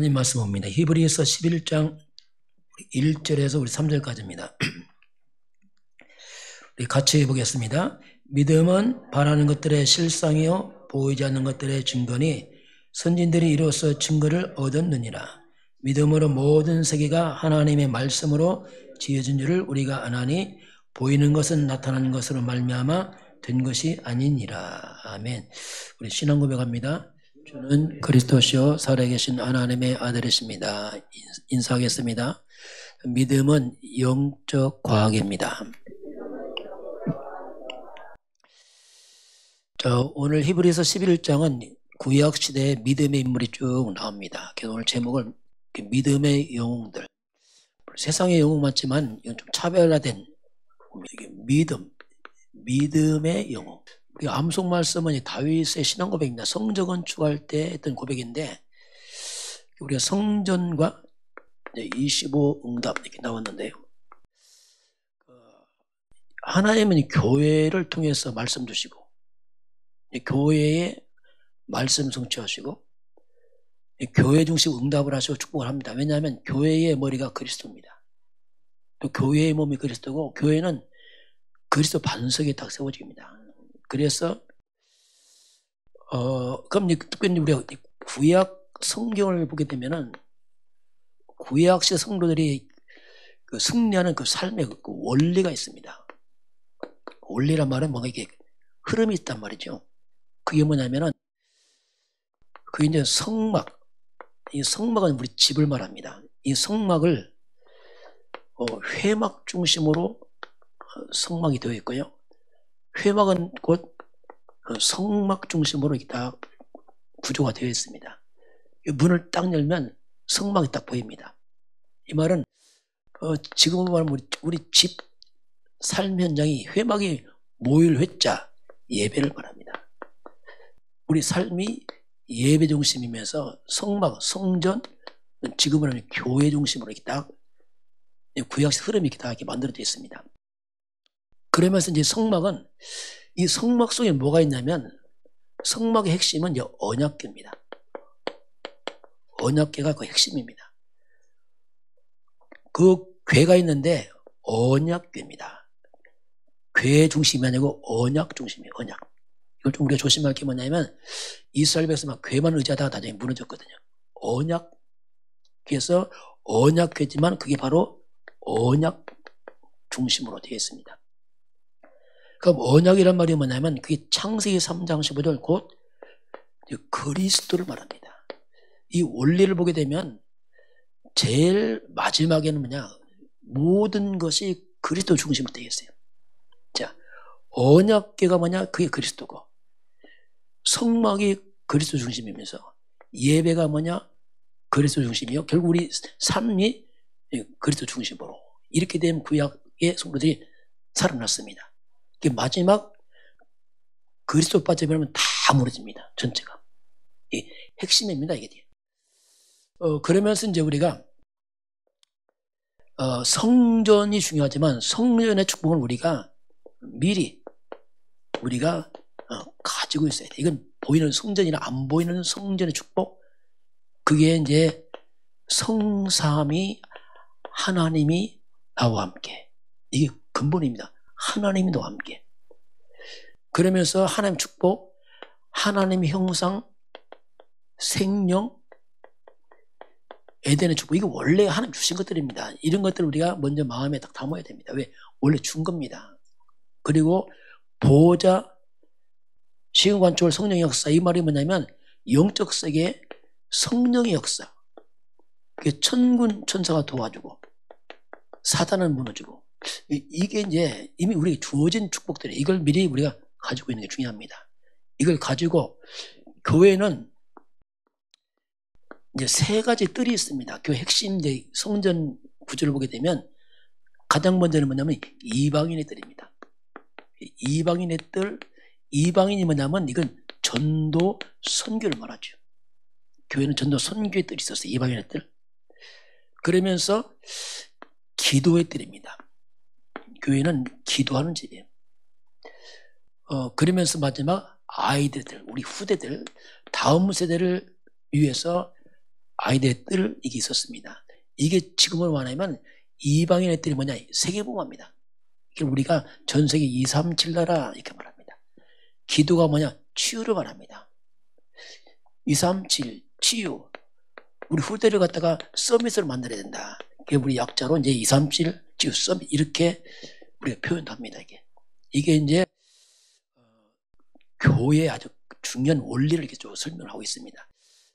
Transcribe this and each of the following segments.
하나님 말씀 봅니다. 히브리서 11장 1절에서 우리 3절까지입니다. 우리 같이 보겠습니다. 믿음은 바라는 것들의 실상이요 보이지 않는 것들의 증거니 선진들이 이로써 증거를 얻었느니라. 믿음으로 모든 세계가 하나님의 말씀으로 지어진 줄을 우리가 아나니 보이는 것은 나타나는 것으로 말미암아 된 것이 아니니라. 아멘. 우리 신앙 고백합니다. 주는 그리스도시요 살아계신 하나님의 아들이십니다. 인사하겠습니다. 믿음은 영적 과학입니다. 자, 오늘 히브리서 11장은 구약시대의 믿음의 인물이 쭉 나옵니다. 그래서 오늘 제목을 믿음의 영웅들. 세상의 영웅 맞지만 이건 좀 차별화된 믿음의 영웅. 우리 암송 말씀은 다윗의 신앙 고백입니다. 성전 건축할 때 했던 고백인데 우리가 성전과 25 응답 이렇게 나왔는데요. 하나님은 교회를 통해서 말씀 주시고 교회에 말씀 성취하시고 교회 중심 응답을 하시고 축복을 합니다. 왜냐하면 교회의 머리가 그리스도입니다. 또 교회의 몸이 그리스도고 교회는 그리스도 반석에 딱 세워집니다. 그래서 그럼 특별히 우리가 구약 성경을 보게 되면은 구약시 성도들이 그 승리하는 그 삶의 그 원리가 있습니다. 원리란 말은 뭔가 이게 흐름이 있단 말이죠. 그게 뭐냐면은 그게 이제 성막. 이 성막은 우리 집을 말합니다. 이 성막을 회막 중심으로 성막이 되어 있고요. 회막은 곧 성막 중심으로 이렇게 다 구조가 되어 있습니다. 문을 딱 열면 성막이 딱 보입니다. 이 말은 지금 말하면 우리 집 삶 현장이 회막이 모일 회자 예배를 말합니다. 우리 삶이 예배 중심이면서 성막, 성전, 지금은 하면 교회 중심으로 이렇게 딱 구약식 흐름이 이렇게 다 이렇게 만들어져 있습니다. 그러면서 이제 성막은 이 성막 속에 뭐가 있냐면 성막의 핵심은 이제 언약궤입니다. 언약궤가 그 핵심입니다. 그 궤가 있는데 언약궤입니다. 궤 중심이 아니고 언약 중심이에요. 언약. 이걸 좀 우리가 조심할 게 뭐냐면 이스라엘 백성만 궤만 의지하다가 나중에 무너졌거든요. 언약궤에서 언약궤지만 그게 바로 언약 중심으로 되어 있습니다. 그럼 언약이란 말이 뭐냐면 그게 창세기 3장 15절 곧 그리스도를 말합니다. 이 원리를 보게 되면 제일 마지막에는 뭐냐 모든 것이 그리스도 중심으로 되어 있어요. 자, 언약궤가 뭐냐 그게 그리스도고 성막이 그리스도 중심이면서 예배가 뭐냐 그리스도 중심이요. 결국 우리 삶이 그리스도 중심으로 이렇게 되면 구약의 성도들이 살아났습니다. 마지막 그리스도 빠져버리면 다 무너집니다. 전체가. 이 핵심입니다. 이게. 그러면서 이제 우리가 성전이 중요하지만 성전의 축복은 우리가 미리 우리가 가지고 있어야 돼. 이건 보이는 성전이나 안 보이는 성전의 축복. 그게 이제 성삼위 하나님이 나와 함께. 이게 근본입니다. 하나님이 너와 함께. 그러면서 하나님 축복, 하나님의 형상, 생명, 에덴의 축복. 이거 원래 하나님 주신 것들입니다. 이런 것들을 우리가 먼저 마음에 딱 담아야 됩니다. 왜? 원래 준 겁니다. 그리고 보호자, 시공간초월 성령의 역사. 이 말이 뭐냐면 영적 세계 성령의 역사. 그게 천군 천사가 도와주고 사단은 무너지고 이게 이제 이미 우리에게 주어진 축복들이에요. 이걸 미리 우리가 가지고 있는 게 중요합니다. 이걸 가지고 교회는 이제 세 가지 뜰이 있습니다. 교회 핵심 이제 성전 구조를 보게 되면 가장 먼저는 뭐냐면 이방인의 뜰입니다. 이방인의 뜰, 이방인이 뭐냐면 이건 전도 선교를 말하죠. 교회는 전도 선교의 뜰이 있었어요. 이방인의 뜰. 그러면서 기도의 뜰입니다. 교회는 기도하는 집이에요. 그러면서 마지막 아이들, 우리 후대들, 다음 세대를 위해서 아이들의 뜰 이게 있었습니다. 이게 지금으로 말하면 이방인의 뜰이 뭐냐? 세계복음화입니다. 이게 우리가 전 세계 237 나라 이렇게 말합니다. 기도가 뭐냐? 치유를 말합니다. 237 치유. 우리 후대를 갖다가 서밋을 만들어야 된다. 그게 우리 약자로 이제 237 치유 서밋 이렇게 우리가 표현도 합니다. 이게 이제 교회의 아주 중요한 원리를 이렇게 좀 설명하고 있습니다.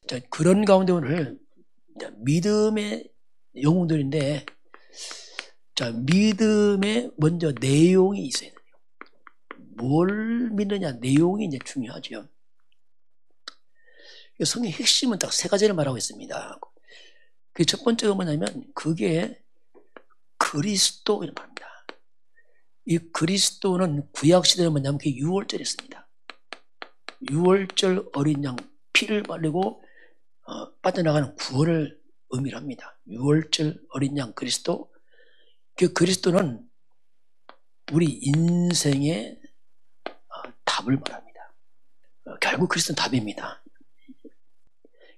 자, 그런 가운데 오늘 믿음의 영웅들인데, 자, 믿음에 먼저 내용이 있어야 돼요. 뭘 믿느냐, 내용이 이제 중요하죠. 성경의 핵심은 딱 세 가지를 말하고 있습니다. 그 첫 번째가 뭐냐면, 그게 그리스도를 말합니다. 이 그리스도는 구약시대는 뭐냐면 그게 유월절이었습니다. 유월절 어린 양 피를 바르고 빠져나가는 구원을 의미를 합니다. 유월절 어린 양 그리스도. 그 그리스도는 우리 인생의 답을 말합니다. 결국 그리스도는 답입니다.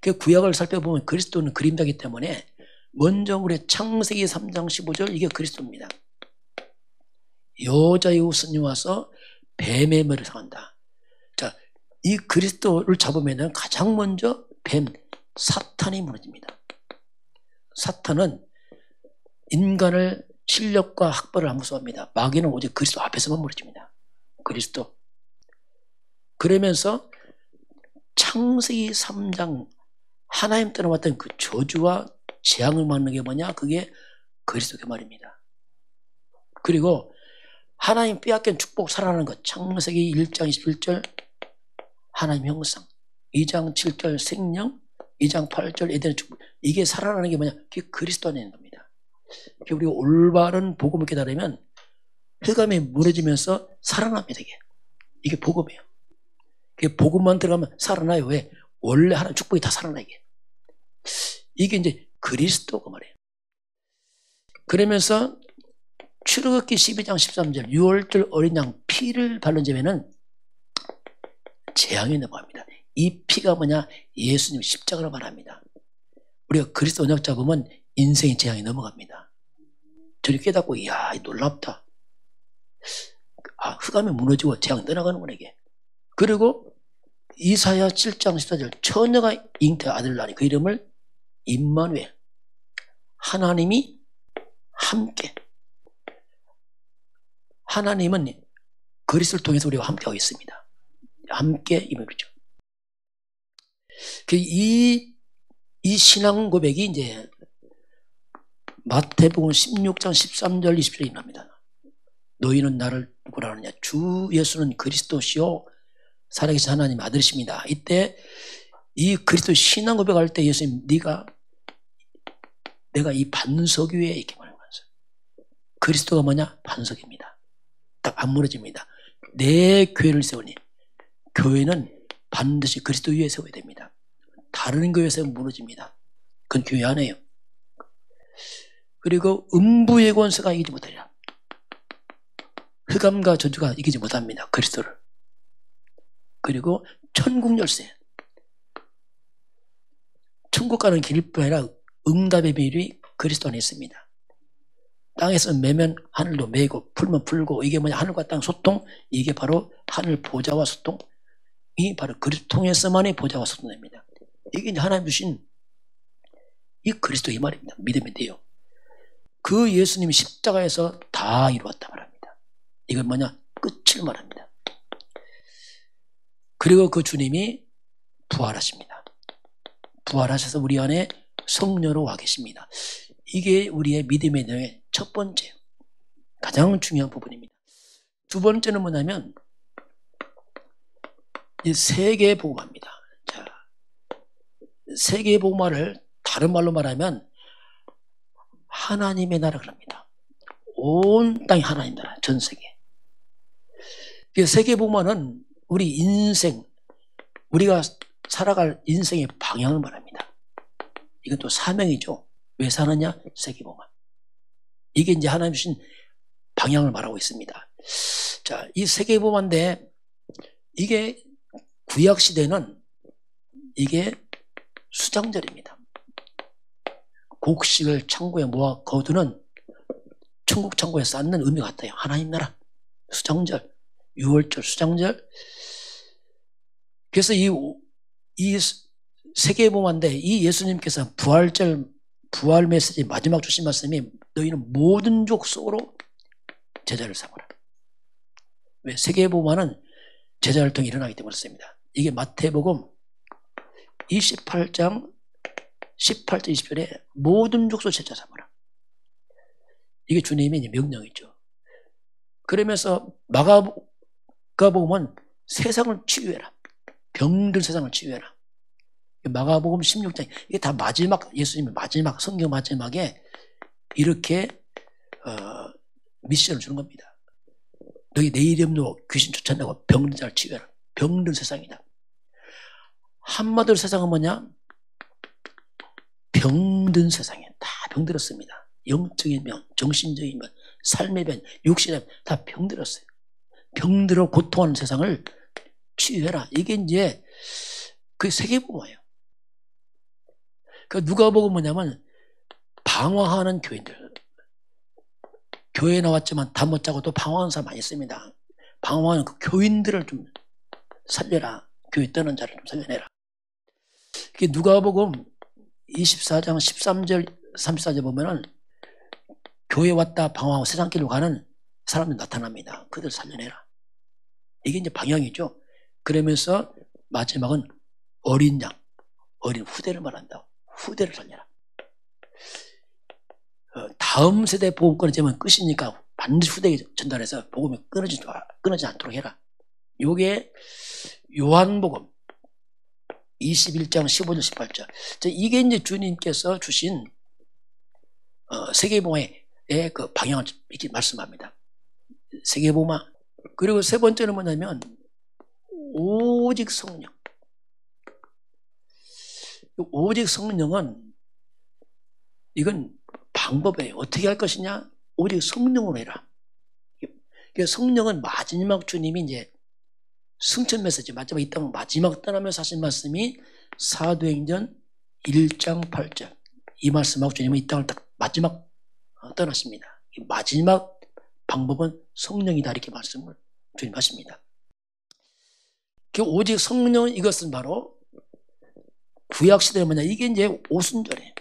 그 구약을 살펴보면 그리스도는 그림자이기 때문에 먼저 우리 창세기 3장 15절 이게 그리스도입니다. 여자의 후손이 와서 뱀의 머리를 상한다. 자, 이 그리스도를 잡으면 가장 먼저 뱀, 사탄이 무너집니다. 사탄은 인간을 실력과 학벌을 안 무서워합니다. 마귀는 오직 그리스도 앞에서만 무너집니다. 그리스도. 그러면서 창세기 3장 하나님 떠나왔던 그 저주와 재앙을 막는 게 뭐냐? 그게 그리스도의 말입니다. 그리고 하나님 빼앗긴 축복 살아나는 것. 창세기 1장 21절 하나님 형상, 2장 7절 생명, 2장 8절 에덴의 축복. 이게 살아나는 게 뭐냐? 그게 그리스도 안에 있는 겁니다. 우리가 올바른 복음을 깨달으면 흑암이 무너지면서 살아납니다. 이게 복음이에요. 그게 복음만 들어가면 살아나요. 왜? 원래 하나님 축복이 다 살아나게. 이게 이제 그리스도가 말이에요. 그러면서 출애굽기 12장 13절 유월절 어린 양 피를 바른 점에는 재앙이 넘어갑니다. 이 피가 뭐냐? 예수님 십자가로 말합니다. 우리가 그리스도 언약 잡으면 인생의 재앙이 넘어갑니다. 저리 깨닫고 이야 놀랍다. 흑암이 무너지고 재앙이 떠나가는구나 이게. 그리고 이사야 7장 14절 처녀가 잉태 아들을 낳으니 그 이름을 임마누엘. 하나님이 함께. 하나님은 그리스도를 통해서 우리가 함께하고 있습니다. 함께 임하죠. 이 신앙 고백이 이제 마태복음 16장 13절 20절에 나옵니다. 너희는 나를 누구라 하느냐? 주 예수는 그리스도시요 살아계신 하나님 아들이십니다. 이때 이 그리스도 신앙 고백할 때 예수님 내가 이 반석 위에 이렇게 말하면서 그리스도가 뭐냐? 반석입니다. 딱 안 무너집니다. 내 교회를 세우니 교회는 반드시 그리스도 위에 세워야 됩니다. 다른 교회에서 무너집니다. 그건 교회 아니에요. 그리고 음부의 권세가 이기지 못하리라. 흑암과 저주가 이기지 못합니다. 그리스도를. 그리고 천국 열쇠. 천국 가는 길뿐 아니라 응답의 비밀이 그리스도 안에 있습니다. 땅에서 매면 하늘도 매고 풀면 풀고 이게 뭐냐? 하늘과 땅 소통. 이게 바로 하늘 보좌와 소통. 이 바로 그리스도 통해서만이 보좌와 소통됩니다. 이게 이제 하나님 주신 이 그리스도 이 말입니다. 믿으면 돼요. 그 예수님이 십자가에서 다 이루었다 말합니다. 이건 뭐냐? 끝을 말합니다. 그리고 그 주님이 부활하십니다. 부활하셔서 우리 안에 성령으로 와 계십니다. 이게 우리의 믿음의 내용의 첫 번째, 가장 중요한 부분입니다. 두 번째는 뭐냐면 이 세계 복음화입니다. 자, 세계 복음화를 다른 말로 말하면 하나님의 나라 그럽니다. 온 땅이 하나님 나라, 전 세계. 세계 복음화는 우리 인생, 우리가 살아갈 인생의 방향을 말합니다. 이건 또 사명이죠. 왜 사느냐? 세계 복음화. 이게 이제 하나님 주신 방향을 말하고 있습니다. 자, 이 세계 복음화인데 이게 구약 시대는 이게 수장절입니다. 곡식을 창고에 모아 거두는 천국 창고에 쌓는 의미 같아요. 하나님 나라, 수장절, 유월절, 수장절. 그래서 이 세계복음화인데 이 예수님께서 부활 메시지 마지막 주신 말씀이 너희는 모든 족속으로 제자를 삼으라. 왜? 세계복음화는 제자를 통해 일어나기 때문에 그렇습니다. 이게 마태복음 28장 18절 20절에 모든 족속 제자 삼으라. 이게 주님의 명령이죠. 그러면서 마가복음은 세상을 치유해라. 병든 세상을 치유해라. 마가복음 16장, 이게 다 마지막, 예수님의 마지막, 성경 마지막에 이렇게 미션을 주는 겁니다. 너희 내 이름으로 귀신 쫓아내고 병든 자를 치유해라. 병든 세상이다. 한마디로 세상은 뭐냐? 병든 세상이에요. 다 병들었습니다. 영적인 병, 정신적인 병, 삶의 병, 육신의 병, 다 병들었어요. 병들어 고통하는 세상을 치유해라. 이게 이제 그 세계복음화예요. 그 누가복음 뭐냐면 방황하는 교인들. 교회에 나왔지만 다 못 자고 또 방황하는 사람 많이 있습니다. 방황하는 그 교인들을 좀 살려라. 교회 떠난 자를 좀 살려내라. 그게 누가복음 24장 13절 34절 보면은 교회 왔다 방황하고 세상길로 가는 사람들 나타납니다. 그들 살려내라. 이게 이제 방향이죠. 그러면서 마지막은 어린 양, 어린 후대를 말한다. 후대를 살려라. 다음 세대 복음권을 제면 끝이니까 반드시 후대에 전달해서 복음이 끊어지지 않도록 해라. 요게 요한복음 21장 15절 18절. 이게 이제 주님께서 주신 세계복음화의 그 방향을 이렇게 말씀합니다. 세계복음화. 그리고 세 번째는 뭐냐면 오직 성령. 오직 성령은 이건 방법이에요. 어떻게 할 것이냐? 오직 성령으로 해라. 성령은 마지막 주님이 이제 승천 메시지 마지막 이 땅 마지막 떠나면서 하신 말씀이 사도행전 1장 8절. 이 말씀하고 주님은 이 땅을 딱 마지막 떠났습니다. 이 마지막 방법은 성령이다 이렇게 말씀을 주님 하십니다. 오직 성령 이것은 바로 구약 시대에 뭐냐? 이게 이제 오순절이에요.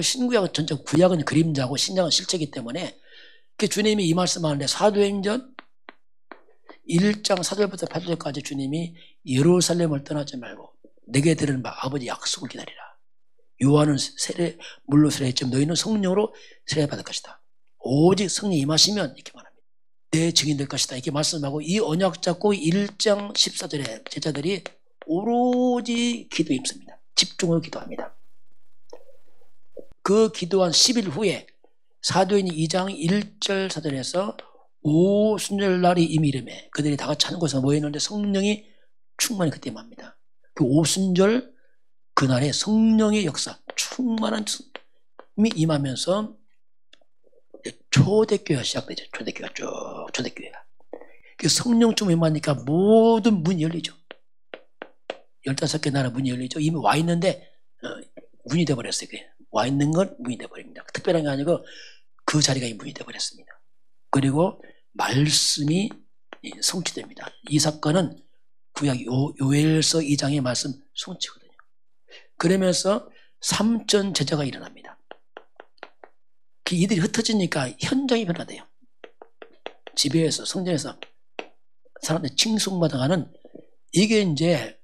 신구약은 전체 구약은 그림자고 신약은 실체이기 때문에 주님이 이 말씀하는데 사도행전 1장 4절부터 8절까지 주님이 예루살렘을 떠나지 말고 내게 들은 바 아버지 약속을 기다리라. 요한은 물로 세례했지만 너희는 성령으로 세례받을 것이다. 오직 성령이 임하시면 이렇게 말합니다. 내 증인 될 것이다 이렇게 말씀하고 이 언약 잡고 1장 14절에 제자들이 오로지 기도에 힘씁니다. 집중으로 기도합니다. 그 기도한 10일 후에 사도행전 2장 1절 4절에서 오순절날이 이미 이름에 그들이 다 같이 한 곳에 모였는데 성령이 충만히 그때 임합니다. 그 오순절 그날에 성령의 역사 충만한 힘이 임하면서 초대교회가 시작되죠. 초대교회가 쭉 초대교회가. 그 성령 좀 임하니까 모든 문이 열리죠. 15개 나라 문이 열리죠. 이미 와 있는데 문이 돼버렸어요. 와 있는 건 문이 돼버립니다. 특별한 게 아니고 그 자리가 문이 돼버렸습니다. 그리고 말씀이 성취됩니다. 이 사건은 구약 요엘서 2장의 말씀 성취거든요. 그러면서 3천 제자가 일어납니다. 이들이 흩어지니까 현장이 변화돼요. 집에서 성전에서 사람들 칭송받아가는 이게 이제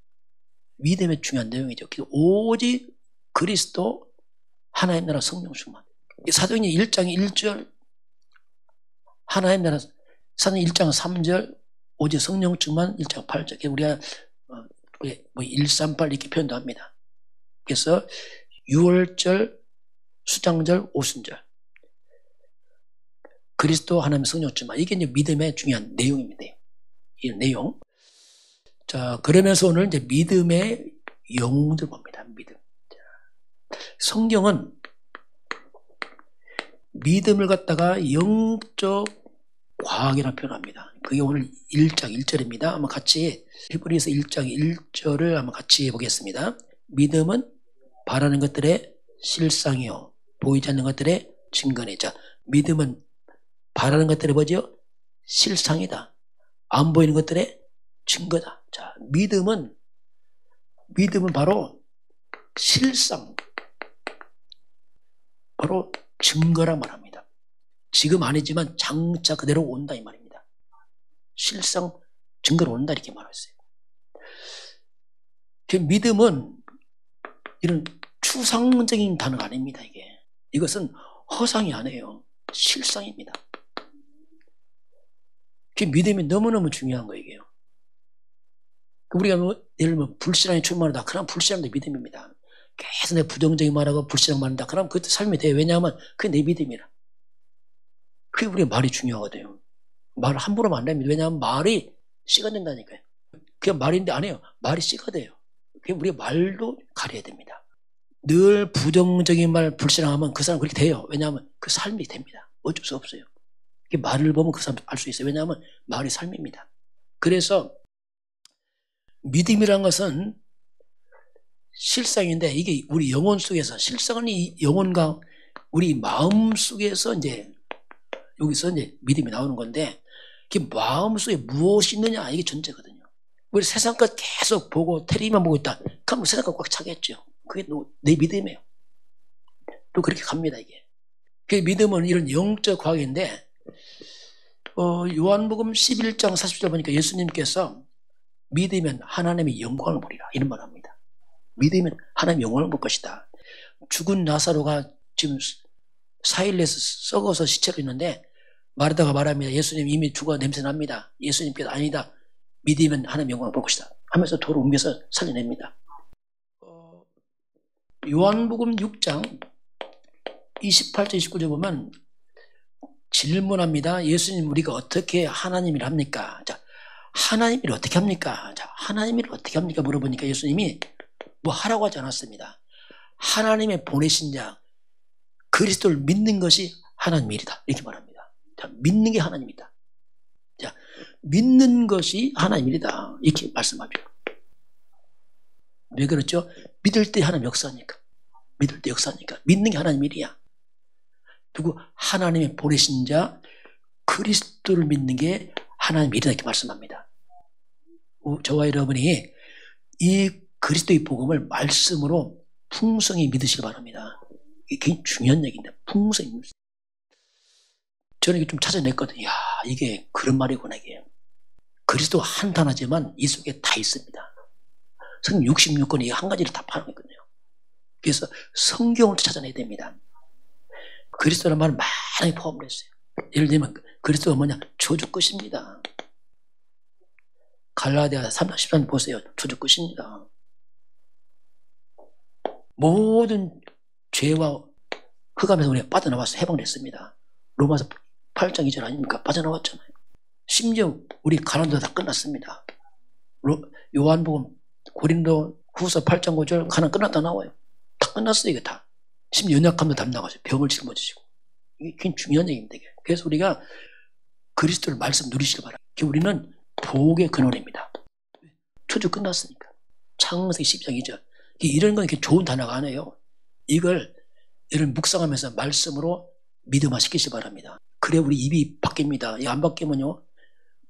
믿음의 중요한 내용이죠. 오직 그리스도 하나님 나라 성령 충만. 사도행전 1장 1절 하나님 나라 사도행전 1장 3절 오직 성령 충만 1장 8절 우리가 138 이렇게 표현도 합니다. 그래서 6월절 수장절 오순절 그리스도 하나님 성령 충만 이게 이제 믿음의 중요한 내용입니다. 이 내용. 자 그러면서 오늘 이제 믿음의 영웅들 봅니다. 믿음. 성경은 믿음을 갖다가 영적 과학이라고 표현합니다. 그게 오늘 1장 1절입니다. 한번 같이 히브리서 1장 1절을 한번 같이 보겠습니다. 믿음은 바라는 것들의 실상이요 보이지 않는 것들의 증거네. 자, 믿음은 바라는 것들의 뭐죠? 실상이다. 안 보이는 것들의 증거다. 자, 믿음은 바로 실상, 바로 증거란 말합니다. 지금 아니지만 장차 그대로 온다 이 말입니다. 실상, 증거로 온다 이렇게 말했어요. 믿음은 이런 추상적인 단어가 아닙니다. 이것은 허상이 아니에요. 실상입니다. 믿음이 너무너무 중요한 거예요. 이게요. 우리가 예를 들면 불신앙에 충만하다. 그럼 불신앙도 믿음입니다. 계속 내가 부정적인 말하고 불신앙 말한다. 그럼 그것도 삶이 돼요. 왜냐하면 그게 내 믿음이라. 그게 우리가 말이 중요하거든요. 말을 함부로 하면 안 됩니다. 왜냐하면 말이 씨가 된다니까요. 그냥 말인데 안 해요. 말이 씨가 돼요. 그게 우리가 말도 가려야 됩니다. 늘 부정적인 말 불신앙하면 그 사람 그렇게 돼요. 왜냐하면 그 삶이 됩니다. 어쩔 수 없어요. 말을 보면 그 사람 알 수 있어요. 왜냐하면 말이 삶입니다. 그래서 믿음이란 것은 실상인데 이게 우리 영혼 속에서 실상은 이 영혼과 우리 마음 속에서 여기서 믿음이 나오는 건데 그 마음 속에 무엇이 있느냐 이게 전제거든요. 우리 세상 것 계속 보고 텔레비만 보고 있다. 그럼 세상 것 꽉 차겠죠. 그게 내 믿음이에요. 또 그렇게 갑니다 이게. 그 믿음은 이런 영적 과학인데 요한복음 11장 40절 보니까 예수님께서 믿으면 하나님의 영광을 보리라 이런 말 합니다. 믿으면 하나님의 영광을 볼 것이다. 죽은 나사로가 지금 4일 내서 썩어서 시체로 있는데 마르다가 말합니다. 예수님 이미 죽어 냄새 납니다. 예수님께서 아니다. 믿으면 하나님의 영광을 볼 것이다 하면서 돌을 옮겨서 살려냅니다. 요한복음 6장 28절 29절 보면 질문합니다. 예수님 우리가 어떻게 하나님 일을 합니까? 자, 하나님 일을 어떻게 합니까? 자, 하나님 일을 어떻게 합니까? 물어보니까 예수님이 뭐 하라고 하지 않았습니다. 하나님의 보내신 자 그리스도를 믿는 것이 하나님 일이다 이렇게 말합니다. 자, 믿는 게 하나님이다. 자, 믿는 것이 하나님 일이다 이렇게 말씀하죠. 왜 그렇죠? 믿을 때 하나님 역사니까. 믿을 때 역사니까. 믿는 게 하나님 일이야. 누구? 하나님의 보내신 자 그리스도를 믿는 게 하나님 일이다 이렇게 말씀합니다. 저와 여러분이 이 그리스도의 복음을 말씀으로 풍성히 믿으시기 바랍니다. 이게 굉장히 중요한 얘기인데 풍성히 믿으시기. 저는 이게 좀 찾아냈거든요. 이야, 이게 그런 말이구나 이게. 그리스도 한 단어지만 이 속에 다 있습니다. 성경 66권이 한 가지를 다 파는 거거든요. 그래서 성경을 찾아내야 됩니다. 그리스도라는 말은 많이 포함되어 있어요. 예를 들면 그리스도가 뭐냐? 저주 끝입니다. 갈라디아 3장 13절 보세요. 저주 끝입니다. 모든 죄와 흑암에서 우리가 빠져나와서 해방됐습니다. 로마서 8장 2절 아닙니까? 빠져나왔잖아요. 심지어 우리 가난도 다 끝났습니다. 요한복음 고린도 후서 8장 5절 가난 끝났다 나와요. 다 끝났어요 이게 다. 심지어 연약함도 다 나가죠. 병을 짊어지시고. 이게 굉장히 중요한 얘기입니다. 이게. 그래서 우리가 그리스도를 말씀 누리시기 바랍니다. 우리는 복의 근원입니다. 초주 끝났으니까. 창세기 12장 2절. 이런 건 이렇게 좋은 단어가 아니에요. 이걸 여러분 묵상하면서 말씀으로 믿음화 시키시기 바랍니다. 그래 우리 입이 바뀝니다. 이거 안 바뀌면요.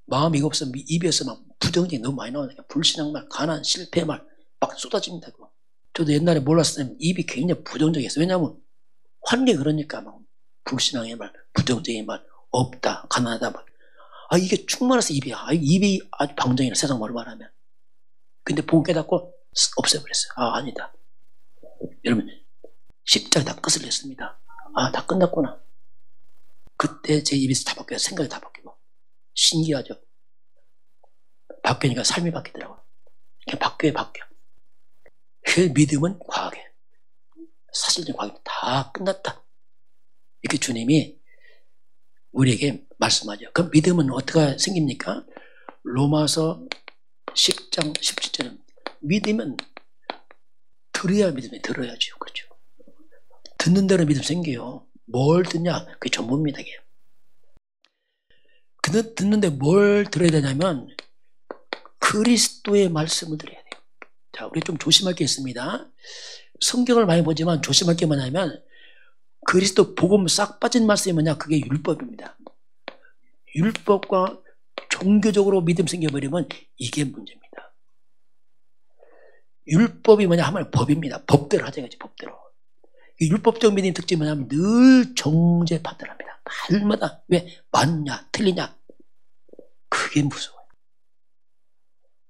마음이 없으면 입에서 막 부정적이 너무 많이 나오니까 불신앙말, 가난, 실패말 막 쏟아집니다. 그거. 저도 옛날에 몰랐을 때 입이 굉장히 부정적이었어요. 왜냐하면 환경이 그러니까 막 불신앙의 말, 부정적인 말, 없다, 가난하다 말. 아 이게 충만해서 입이야. 입이 아주 방정이라 세상 말로 말하면. 근데 보고 깨닫고 없애버렸어요. 아 아니다. 여러분 십자가에 다 끝을 냈습니다. 아 다 끝났구나. 그때 제 입에서 다 바뀌어요. 생각이 다 바뀌고. 신기하죠. 바뀌니까 삶이 바뀌더라고요. 그냥 바뀌어. 그 믿음은 과학이에요. 사실적인 과학이 다 끝났다. 이렇게 주님이 우리에게 말씀하죠. 그럼 믿음은 어떻게 생깁니까? 로마서 10장 17절은 믿으면 들어야 믿음이 들어야죠. 그렇죠. 듣는 대로 믿음 생겨요. 뭘 듣냐? 그게 전부입니다. 이게. 근데 듣는데 뭘 들어야 되냐면 그리스도의 말씀을 들어야 돼요. 자, 우리 좀 조심할 게 있습니다. 성경을 많이 보지만 조심할 게 뭐냐면 그리스도 복음 싹 빠진 말씀이 뭐냐? 그게 율법입니다. 율법과 종교적으로 믿음 생겨버리면 이게 문제입니다. 율법이 뭐냐 하면 법입니다. 법대로 하자 이거지, 법대로. 이 율법적 믿음의 특징이 뭐냐면 늘 정죄 판단합니다. 날마다 왜 맞냐 틀리냐 그게 무서워요.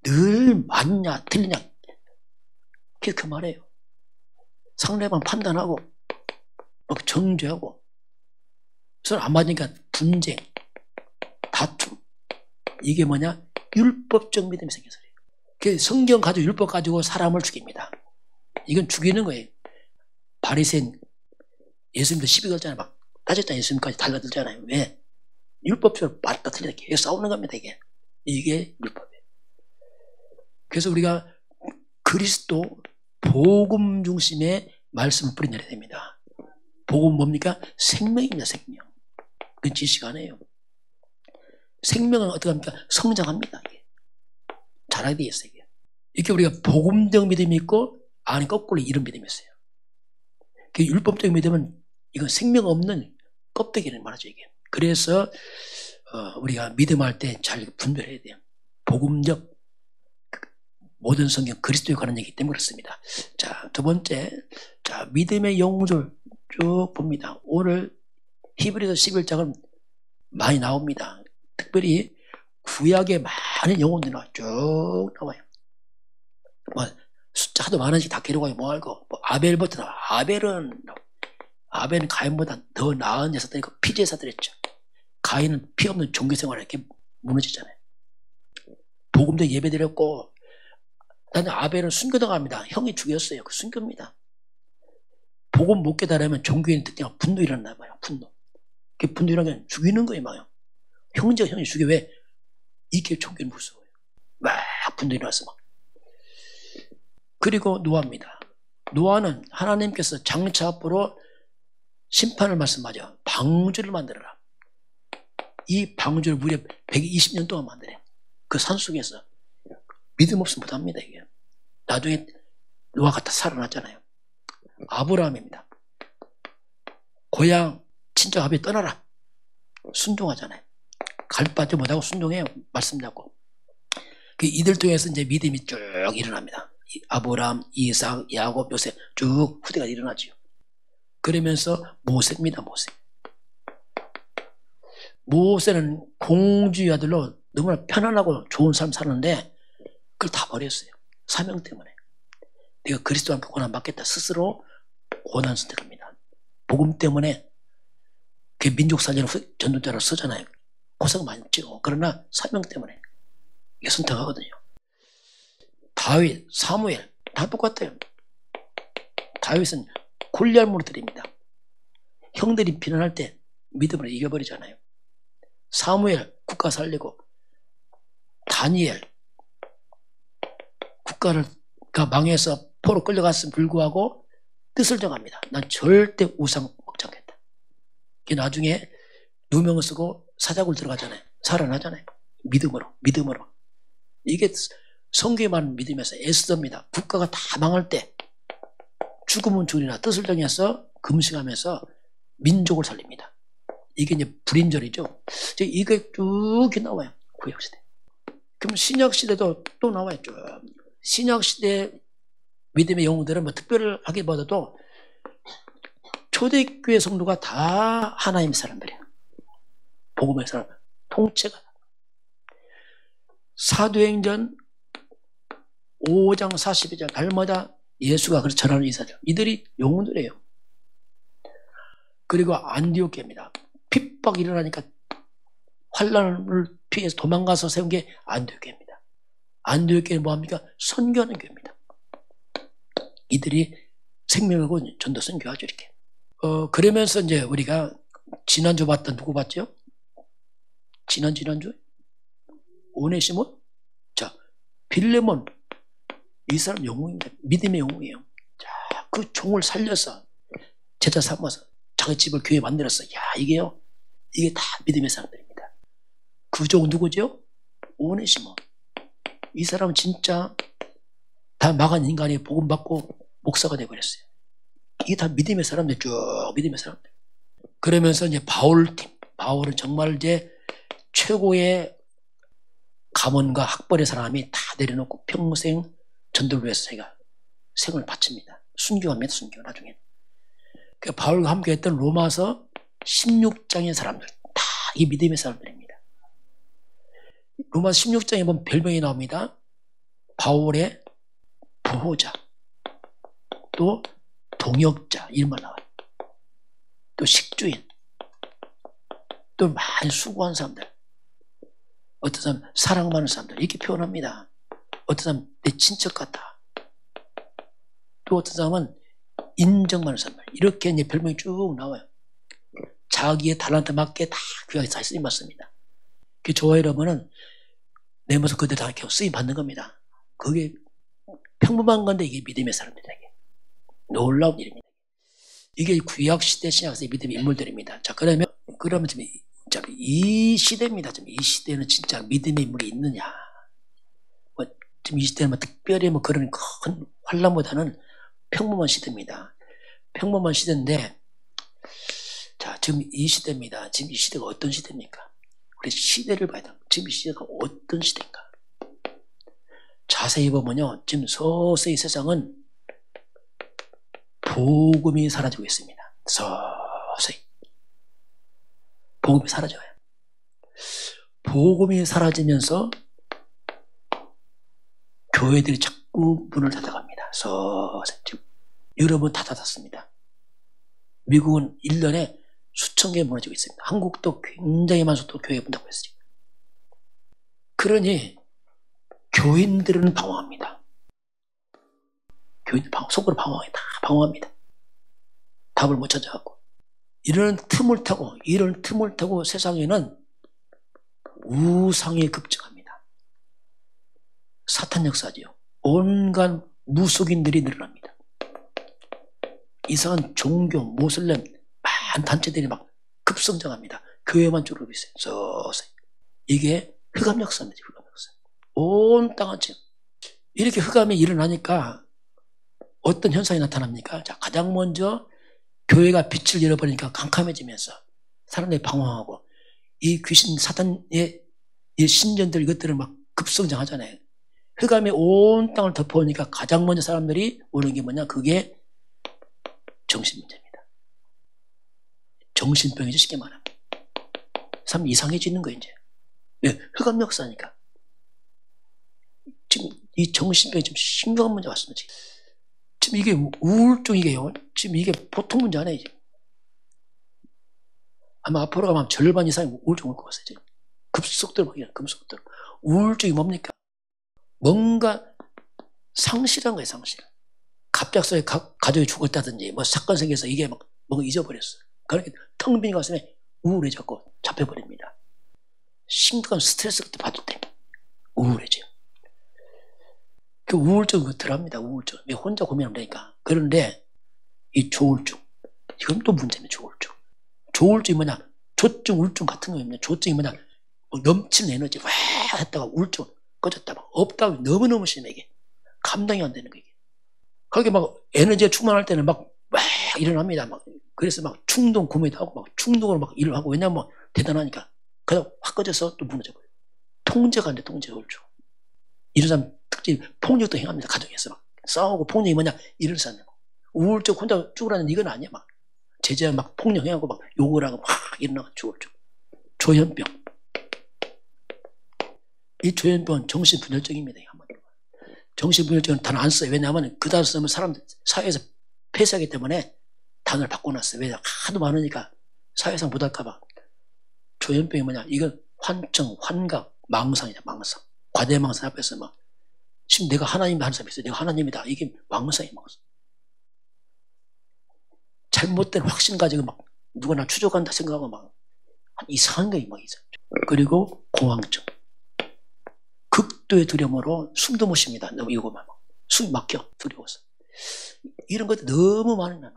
늘 맞냐 틀리냐 그게 그 말이에요. 상대방 판단하고 막 정죄하고 서로 안 맞으니까 분쟁 다툼 이게 뭐냐 율법적 믿음이 생겨서 그래요. 성경 가지고 율법 가지고 사람을 죽입니다. 이건 죽이는 거예요. 바리새인 예수님도 시비 걸잖아요. 막 따졌잖아요. 예수님까지 달라들잖아요. 왜? 율법적으로 맞다 틀리다 계속 싸우는 겁니다. 이게 율법이에요. 그래서 우리가 그리스도 복음 중심의 말씀을 뿌리내야 됩니다. 복음 뭡니까? 생명입니다. 생명. 그건 지식 아니에요. 생명은 어떻게 합니까? 성장합니다. 이게. 자라야 되겠어요. 이렇게 우리가 복음적 믿음이 있고 안에 거꾸로 이런 믿음이 있어요. 그 율법적 믿음은 이건 생명 없는 껍데기를 말하죠. 이게. 그래서 우리가 믿음할 때 잘 분별해야 돼요. 복음적 모든 성경 그리스도에 관한 얘기이기 때문에 그렇습니다. 자, 두 번째, 자 믿음의 영웅들 쭉 봅니다. 오늘 히브리서 11장은 많이 나옵니다. 특별히 구약에 많은 영웅들이 쭉 나와요. 뭐 숫자 하도 많은지 다 기록하기 뭐하고 뭐 아벨부터 나와. 아벨은 가인보다 더 나은 제사들이고 피제사들이었죠. 가인은 피 없는 종교생활에 이렇게 무너지잖아요. 복음도 예배드렸고 나는 아벨은 순교당합니다. 형이 죽였어요. 그 순교입니다. 복음 못 깨달으면 종교인 특징은 분노 일어난단 말이야. 분노. 그 분노 일어나면 죽이는 거예요. 막. 형제가 형이 죽여. 왜? 이게 종교는 무서워요. 막 분노 일어나서 막. 그리고 노아입니다. 노아는 하나님께서 장차 앞으로 심판을 말씀하죠. 방주를 만들어라. 이 방주를 무려 120년 동안 만들어요. 그 산속에서. 믿음 없으면 못합니다. 이게. 나중에 노아가 다 살아났잖아요. 아브라함입니다. 고향 친척 아비 떠나라. 순종하잖아요. 갈 바지 못하고 순종해요. 말씀 잡고. 이들 통해서 이제 믿음이 쭉 일어납니다. 아브라함, 이삭, 야곱, 요셉 쭉 후대가 일어나죠. 그러면서 모세입니다. 모세는 공주의 아들로 너무나 편안하고 좋은 삶 사는데 그걸 다 버렸어요. 사명 때문에. 내가 그리스도와 함께 고난 받겠다. 스스로 고난 선택합니다. 복음 때문에 그 민족 살리는 전도자로 쓰잖아요. 고생 많이 찍고. 그러나 사명 때문에 이게 선택하거든요. 다윗, 사무엘 다 똑같아요. 다윗은 골리앗 무너뜨립니다. 형들이 비난할 때 믿음으로 이겨버리잖아요. 사무엘 국가 살리고 다니엘 국가가 망해서 포로 끌려갔음에 불구하고 뜻을 정합니다. 난 절대 우상 먹지 않겠다. 나중에 누명을 쓰고 사자굴 들어가잖아요. 살아나잖아요. 믿음으로. 이게 성경에 말하는 믿음에서 애쓰답니다. 국가가 다 망할 때 죽으면 죽으나 뜻을 정해서 금식하면서 민족을 살립니다. 이게 이제 불임절이죠. 이게 쭉 나와요. 구약시대. 그럼 신약시대도 또 나와요. 쭉. 신약시대 믿음의 영웅들은 뭐 특별하기보다도 초대교회 성도가 다 하나님의 사람들이에요. 복음의 사람, 통째가. 사도행전 5장 42절 날마다 예수가 그렇게 전하는 이사들. 이들이 영웅들이에요. 그리고 안디옥교입니다. 핍박이 일어나니까 환란을 피해서 도망가서 세운 게 안디옥교입니다. 안디옥교는 뭐합니까? 선교하는 교회입니다. 이들이 생명하고 전도 선교하죠. 이렇게. 그러면서 이제 우리가 지난주 봤던 누구 봤죠? 지난주? 오네시몬? 자, 빌레몬. 이 사람 영웅입니다. 믿음의 영웅이에요. 자, 그 종을 살려서 제자 삼아서 자기 집을 교회 만들었어. 야, 이게 다 믿음의 사람들입니다. 그 종 누구죠? 오네시몬. 이 사람은 진짜 다 망한 인간이 복음 받고 목사가 되어버렸어요. 이게 다 믿음의 사람들, 쭉 믿음의 사람들. 그러면서 이제 바울은 정말 이제 최고의 가문과 학벌의 사람이 다 내려놓고 평생 전도를 위해서 자기가 생을 바칩니다. 순교합니다. 순교 나중에. 그 바울과 함께 했던 로마서 16장의 사람들 다 이 믿음의 사람들입니다. 로마서 16장에 보면 별명이 나옵니다. 바울의 보호자, 또 동역자 이런 말 나와요. 또 식주인, 또 많이 수고한 사람들, 어떤 사람 사랑 많은 사람들 이렇게 표현합니다. 어떤 사람 내 친척 같다. 또 어떤 사람은 인정 많은 사람들 이렇게 이제 별명이 쭉 나와요. 자기의 달란트 맞게 다 귀하게 잘 쓰임 받습니다. 그 저와 여러분은 내 모습 그대로 다 이렇게 쓰임 받는 겁니다. 그게 평범한 건데 이게 믿음의 사람들에게 놀라운 일입니다. 이게 구약 시대 신약시대 믿음의 인물들입니다. 자, 그러면 지금 이 시대입니다. 지금 이 시대는 진짜 믿음의 인물이 있느냐? 지금 이 시대는 특별히 그런 큰 환란보다는 평범한 시대입니다. 평범한 시대인데, 자, 지금 이 시대입니다. 지금 이 시대가 어떤 시대입니까? 우리 시대를 봐야 돼요. 지금 이 시대가 어떤 시대인가? 자세히 보면요, 지금 서서히 세상은 복음이 사라지고 있습니다. 서서히. 복음이 사라져요. 복음이 사라지면서 교회들이 자꾸 문을 닫아갑니다. 서서히. 지금 유럽은 다 닫았습니다. 미국은 1년에 수천 개 무너지고 있습니다. 한국도 굉장히 많은 속도로 교회가 문 닫고 있어요. 그러니 교인들은 방황합니다. 교인들 속으로 방황합니다. 답을 못 찾아갖고. 이런 틈을 타고 세상에는 우상이 급증합니다. 사탄 역사지요. 온갖 무속인들이 늘어납니다. 이상한 종교, 모슬렘, 많은 단체들이 막 급성장합니다. 교회만 줄어들고 있어요. 서서히. 이게 흑암 역사입니다. 흑암 역사. 온 땅은 지금 이렇게 흑암이 일어나니까 어떤 현상이 나타납니까? 자, 가장 먼저 교회가 빛을 잃어버리니까 캄캄해지면서 사람들이 방황하고 이 귀신 사탄의 이 신전들 이것들을 막 급성장하잖아요. 흑암이 온 땅을 덮어오니까 가장 먼저 사람들이 오는 게 뭐냐? 그게 정신문제입니다. 정신병이죠, 쉽게 말하면. 사람 이상해지는 거예요, 이제. 왜? 흑암 역사니까. 지금 이 정신병이 좀 심각한 문제가 왔습니다. 지금 이게 우울증이게요. 지금 이게 보통 문제 아니에요. 아마 앞으로 가면 절반 이상이 우울증 올 것 같아요. 지금. 급속도로 막 급속도로. 우울증이 뭡니까? 뭔가 상실한 거예요, 상실. 갑작스레 가족이 죽었다든지 뭐 사건 생겨서 이게 막 뭔가 잊어버렸어. 그렇게 텅 빈 가슴에 우울해졌고 잡혀버립니다. 심각한 스트레스를 받을 때 우울해져요. 그 우울증 덜합니다. 우울증. 왜 혼자 고민하면 되니까. 그런데 이 조울증, 이건 또 문제입니다. 조울증. 조울증이 뭐냐? 조증, 우울증 같은 거입니다. 조증이 뭐냐? 넘치는 에너지 와 했다가 우울증 꺼졌다 막 없다가 너무너무 심해 이게. 감당이 안 되는 거예요. 거기 막 에너지가 충만할 때는 막 일어납니다. 막 그래서 막 충동 구매도 하고 막 충동으로 막 일을 하고 왜냐면 뭐 대단하니까. 그러다 확 꺼져서 또 무너져버려요. 통제가 안 돼, 통제 우울증. 이런 사람 특히 폭력도 행합니다. 가정에서 막 싸우고 폭력이 뭐냐 이런 사람. 우울증 혼자 죽으라는 이건 아니야. 막 제자 막 폭력 행하고 막 욕을 하고 막 일어나고 우울증. 조현병. 이 조현병은 정신분열증입니다. 정신분열증은 단어 안 써요. 왜냐하면 그 단어 쓰면 사람들 사회에서 폐쇄하기 때문에 단어를 바꿔놨어요. 왜냐 하도 많으니까 사회상 못할까봐. 조현병이 뭐냐? 이건 환청, 환각, 망상이다. 망상. 과대망상 앞에서 막 지금 내가 하나님이다 하는 사람이 있어요. 내가 하나님이다. 이게 망상이 망상. 잘못된 확신 가지고 막 누가 나 추적한다 생각하고 막 이상한 게 막 있어요. 그리고 공황증. 극도의 두려움으로 숨도 못 쉽니다. 너무 이거만 숨이 막혀 두려워서. 이런 것들 너무 많은 거예요.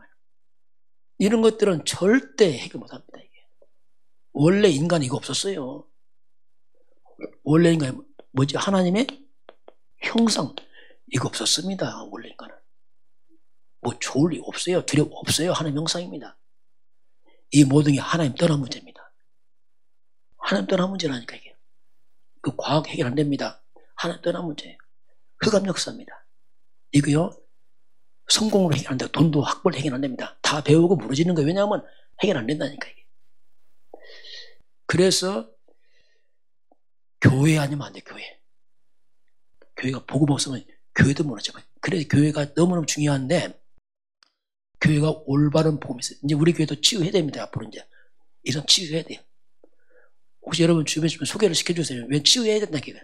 이런 것들은 절대 해결 못합니다. 이게. 원래 인간 이거 없었어요. 원래 인간 뭐지? 하나님의 형상. 이거 없었습니다. 원래 인간은. 뭐 좋을 리 없어요. 두려움 없어요. 하나님 형상입니다. 이 모든 게 하나님 떠난 문제입니다. 하나님 떠난 문제라니까 이게. 그 과학 해결 안 됩니다. 하나님 떠난 문제예요. 흑암 역사입니다. 이거요. 성공으로 해결 안 돼요. 돈도 학벌 해결 안 됩니다. 다 배우고 무너지는 거예요. 왜냐하면 해결 안 된다니까 이게. 그래서 교회 아니면 안 돼. 교회가 복음 없으면 교회도 무너져요. 그래서 교회가 너무너무 중요한데 교회가 올바른 복음이 있어요. 이제 우리 교회도 치유해야 됩니다. 앞으로 이제 이런 치유해야 돼요. 혹시 여러분 주변에 소개를 시켜주세요. 왜 치유해야 된다니까.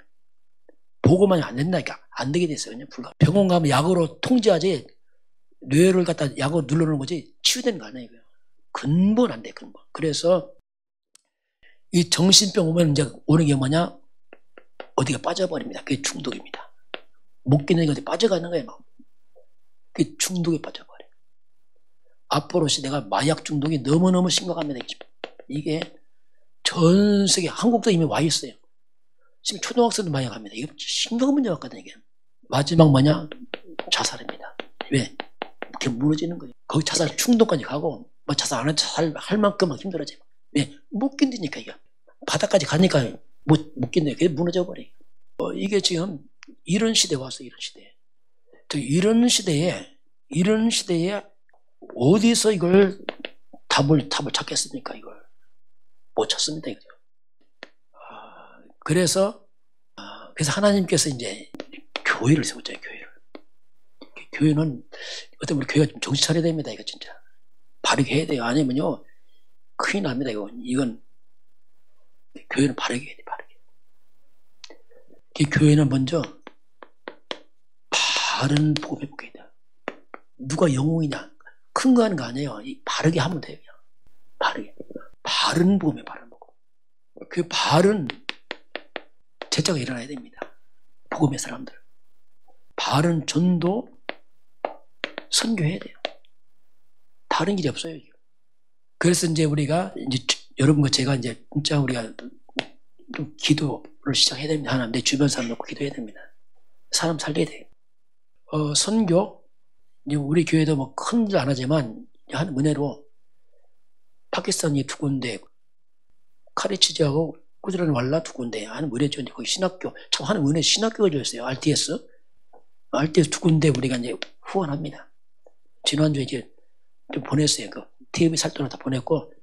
복음만이 안 된다니까. 안 되게 됐어요. 그냥 불가. 병원 가면 약으로 통제하지 뇌를 갖다 약으로 눌러놓는 거지 치유되는 거 아니에요. 근본 안 돼. 근본. 그래서 이 정신병 오면 이제 오는 게 뭐냐? 어디가 빠져버립니다. 그게 중독입니다. 못 끼는 게 어디 빠져가는 거예요. 막. 그게 중독에 빠져버려요. 앞으로 시대가 마약 중독이 너무너무 심각합니다. 이게 전 세계, 한국도 이미 와 있어요. 지금 초등학생도 마약합니다. 이게 심각한 문제 같거든요. 이게. 마지막 뭐냐? 자살입니다. 왜? 이렇게 무너지는 거예요. 거기 자살 충동까지 가고, 뭐 자살 안 할 만큼 막 힘들어져요. 왜? 못 견디니까 이게. 바닥까지 가니까 못 견뎌요. 그게 무너져 버려요. 이게 지금 이런 시대에 왔어, 이런 시대에. 이런 시대에 어디서 이걸 답을 찾겠습니까, 이걸. 못 찾습니다, 이거죠. 그래서 하나님께서 이제 교회를 세웠잖아요, 교회를. 교회는, 어떤 우리 교회가 좀 정신 차려야 됩니다, 이거 진짜. 바르게 해야 돼요. 아니면요, 큰일 납니다, 이건. 교회는 바르게 해야 돼, 바르게. 교회는 먼저, 바른 복음을 복해야 돼요. 누가 영웅이냐? 큰 거 하는 거 아니에요. 바르게 하면 돼요, 그냥. 바르게. 바른 복음에 바른 복음. 그 바른 제자가 일어나야 됩니다. 복음의 사람들. 바른 전도, 선교해야 돼요. 다른 길이 없어요. 그래서 이제 우리가, 여러분과 제가 이제 진짜 우리가 좀 기도를 시작해야 됩니다. 하나님, 내 주변 사람 놓고 기도해야 됩니다. 사람 살려야 돼요. 선교, 이제 우리 교회도 뭐 큰 일 안 하지만, 한 은혜로 파키스탄이 2군데, 카리치지하고 구드란 왈라 2군데, 하는 은혜죠. 거기 신학교, 참 하는 은혜 신학교가 열렸어요. RTS 2군데 우리가 이제 후원합니다. 지난주에 이제 좀 보냈어요. 그 TV 살돈을 다 보냈고,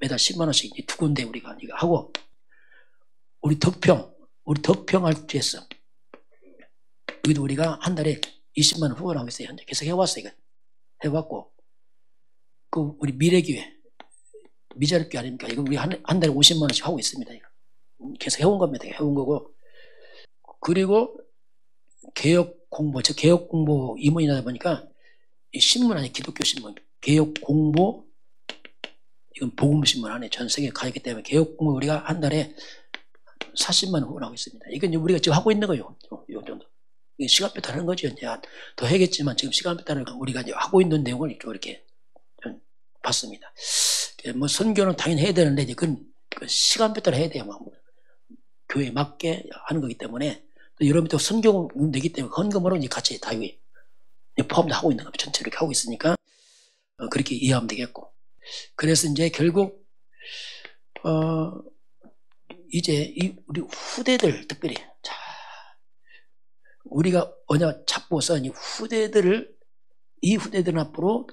매달 10만원씩 이제 2군데 우리가 이거 하고, 우리 덕평 RTS. 여기도 우리가 한 달에 20만원 후원하고 있어요. 현재 계속 해왔어요. 이거. 해왔고, 그 우리 미래교회, 미자립교 아닙니까? 이거 우리 한 달에 50만원씩 하고 있습니다. 이거. 계속 해온 겁니다. 해온 거고. 그리고 개혁 공부 임원이다 보니까 이 신문 아니에요. 기독교 신문. 개혁 공부, 이건 복음 신문 안에 전 세계에 가 있기 때문에 개혁 공부 우리가 한 달에 40만 원 후원하고 있습니다. 이건 우리가 지금 하고 있는 거예요. 이 정도. 이게 시간표 다른 거죠. 이제 더 해야겠지만 지금 시간표 다른 거 우리가 이제 하고 있는 내용을 이렇게 봤습니다. 뭐 선교는 당연히 해야 되는데 이제 그 시간표 따라 해야 돼요. 막 교회에 맞게 하는 거기 때문에 또 여러분이 또 선교 내기 때문에 헌금으로 이제 같이 다 포함도 하고 있는 겁니다. 전체 이렇게 하고 있으니까 그렇게 이해하면 되겠고. 그래서 이제 결국 이제 우리 후대들 특별히 자 우리가 언약 잡고서 이 후대들은 앞으로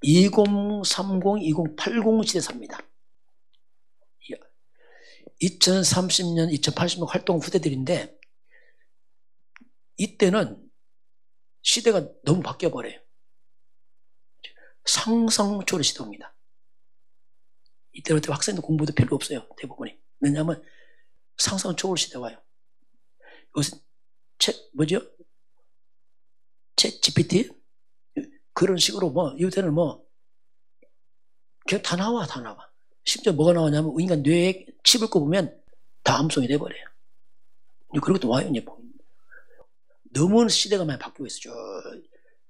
2030, 2080 시대 삽니다. 2030년, 2080년 활동 후대들인데 이때는 시대가 너무 바뀌어버려요. 상상 초월의 시대입니다. 이때는 학생들 공부도 필요 없어요. 대부분이. 왜냐하면 상상 초월 시대 와요. 요새 챗 GPT? 그런 식으로 요새는 그냥 다 나와. 심지어 뭐가 나오냐면 인간 뇌에 칩을 꼽으면 다 암송이 돼버려요. 그런 것도 와요. 이제 너무 시대가 많이 바뀌고 있어요.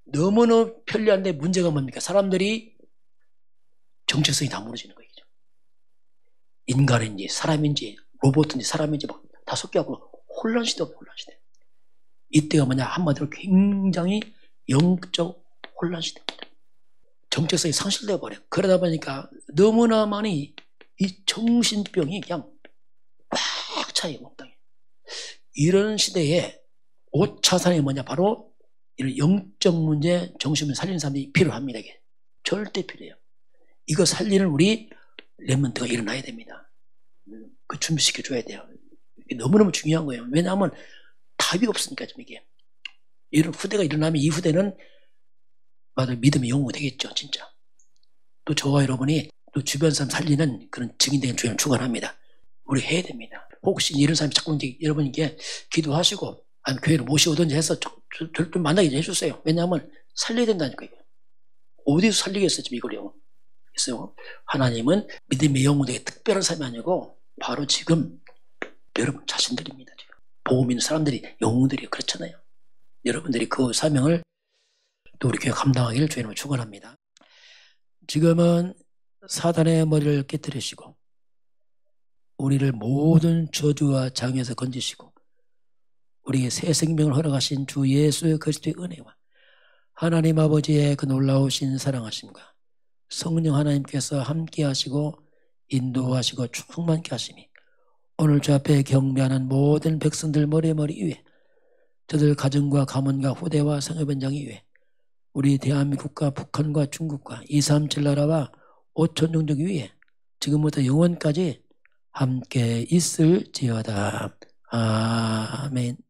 너무나 편리한데 문제가 뭡니까? 사람들이 정체성이 다 무너지는 거예요. 인간인지 사람인지 로봇인지 사람인지 막 다 섞여갖고 혼란 시대입니다. 혼란 시대. 이때가 뭐냐, 한마디로 굉장히 영적 혼란 시대입니다. 정체성이 상실되어 버려. 그러다 보니까 너무나 많이 이 정신병이 그냥 꽉 차요, 몽땅에. 이런 시대에 옷차산이 뭐냐, 바로 이런 영적 문제, 정신을 살리는 사람들이 필요합니다. 이게 절대 필요해요. 이거 살리는 우리 렘넌트가 일어나야 됩니다. 그 준비시켜줘야 돼요. 이게 너무너무 중요한 거예요. 왜냐하면 답이 없으니까 좀 이게. 이런 후대가 일어나면 이 후대는 맞아 믿음의 영웅이 되겠죠, 진짜. 또 저와 여러분이 또 주변 사람 살리는 그런 증인되는 주연을 축원합니다. 우리 해야 됩니다. 혹시 이런 사람이 자꾸 이제 여러분께 기도하시고 아니면 교회를 모시오든지 해서 좀 만나게 해주세요. 왜냐하면 살려야 된다니까요. 어디서 살리겠어요, 지금 이걸요. 그래서 하나님은 믿음의 영웅에게 특별한 사람이 아니고 바로 지금 여러분 자신들입니다. 지금 복음 있는 사람들이 영웅들이 그렇잖아요. 여러분들이 그 사명을 또 우리 교회 감당하기를 주님을 축원합니다. 지금은 사단의 머리를 깨뜨리시고 우리를 모든 저주와 장애에서 건지시고 우리에게 새 생명을 허락하신 주 예수 그리스도의 은혜와 하나님 아버지의 그 놀라우신 사랑하심과 성령 하나님께서 함께 하시고 인도하시고 충만케 하심이 오늘 주 앞에 경배하는 모든 백성들 머리 위에 저들 가정과 가문과 후대와 상업현장 위에 우리 대한민국과 북한과 중국과 237 나라와 5천 종족 위에 지금부터 영원까지 함께 있을지어다. 아멘.